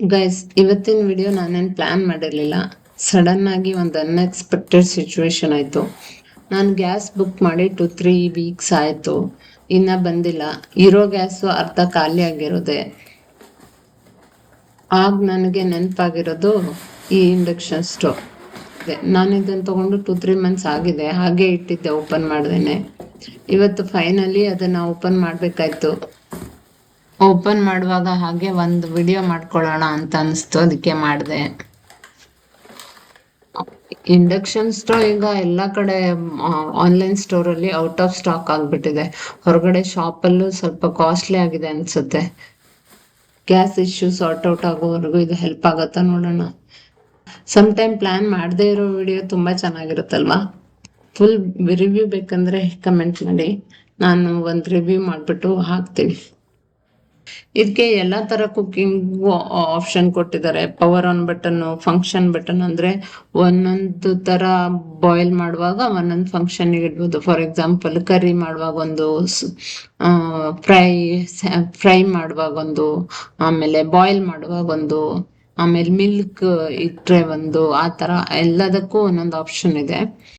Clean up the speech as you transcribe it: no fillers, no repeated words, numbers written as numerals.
Guys, ಇವತ್ತಿನ video ನಾನೇನು plan ಮಾಡಿರಲಿಲ್ಲ. ಸಡನ್ ಆಗಿ ಒಂದು ಅನ್ಎಕ್ಸ್ಪೆಕ್ಟೆಡ್ ಸಿಚುವೇಶನ್ ಆಯಿತು. ನಾನು ಗ್ಯಾಸ್ ಬುಕ್ ಮಾಡಿ 2-3 ವೀಕ್ಸ್ ಆಯಿತು, ಇನ್ನೂ ಬಂದಿಲ್ಲ. ಇರೋ ಗ್ಯಾಸು ಅರ್ಧ ಖಾಲಿ ಆಗಿರೋದೆ. ಆಗ ನನಗೆ ನೆನಪಾಗಿರೋದು ಈ ಇಂಡಕ್ಷನ್ ಸ್ಟೋವ್. ನಾನು ಇದನ್ನು ತಗೊಂಡು 2-3 ಮಂತ್ಸ್ ಆಗಿದೆ, ಹಾಗೆ ಇಟ್ಟಿದ್ದೆ ಓಪನ್ ಮಾಡ್ದೇನೆ. ಇವತ್ತು ಫೈನಲಿ ಅದನ್ನು ಓಪನ್ ಮಾಡಬೇಕಾಯ್ತು. ಓಪನ್ ಮಾಡುವಾಗ ಹಾಗೆ ಒಂದು ವಿಡಿಯೋ ಮಾಡ್ಕೊಳ್ಳೋಣ ಅಂತ ಅನಿಸ್ತು, ಅದಕ್ಕೆ ಮಾಡಿದೆ. ಇಂಡಕ್ಷನ್ ಸ್ಟೋವ್ ಈಗ ಎಲ್ಲ ಕಡೆ ಆನ್ಲೈನ್ ಸ್ಟೋರಲ್ಲಿ ಔಟ್ ಆಫ್ ಸ್ಟಾಕ್ ಆಗಿಬಿಟ್ಟಿದೆ. ಹೊರಗಡೆ ಶಾಪಲ್ಲೂ ಸ್ವಲ್ಪ ಕಾಸ್ಟ್ಲಿ ಆಗಿದೆ ಅನಿಸುತ್ತೆ. ಗ್ಯಾಸ್ ಇಶ್ಯೂ ಸಾರ್ಟ್ ಔಟ್ ಆಗೋವರೆಗೂ ಇದು ಹೆಲ್ಪ್ ಆಗುತ್ತಾ ನೋಡೋಣ. ಸಮ್ ಟೈಮ್ ಪ್ಲಾನ್ ಮಾಡದೇ ಇರೋ ವಿಡಿಯೋ ತುಂಬ ಚೆನ್ನಾಗಿರುತ್ತಲ್ವಾ. ಫುಲ್ ರಿವ್ಯೂ ಬೇಕಂದ್ರೆ ಕಮೆಂಟ್ ಮಾಡಿ, ನಾನು ಒಂದು ರಿವ್ಯೂ ಮಾಡಿಬಿಟ್ಟು ಹಾಕ್ತೀನಿ. ಇದಕ್ಕೆ ಎಲ್ಲ ತರ ಕುಕ್ಕಿಂಗ್ ಆಪ್ಷನ್ ಕೊಟ್ಟಿದ್ದಾರೆ. Power on button, function button, ಅಂದ್ರೆ ಒಂದೊಂದು ತರ ಬಾಯ್ಲ್ ಮಾಡುವಾಗ ಒಂದೊಂದು ಫಂಕ್ಷನ್ ಇಡ್ಬೋದು. ಫಾರ್ ಎಕ್ಸಾಂಪಲ್ ಕರಿ ಮಾಡುವಾಗ ಒಂದು, ಫ್ರೈ ಮಾಡುವಾಗ ಒಂದು, ಆಮೇಲೆ ಬಾಯ್ಲ್ ಮಾಡುವಾಗ ಒಂದು, ಆಮೇಲೆ ಮಿಲ್ಕ್ ಇಟ್ರೆ ಒಂದು, ಆ ತರ ಎಲ್ಲದಕ್ಕೂ ಒಂದೊಂದು ಆಪ್ಷನ್ ಇದೆ.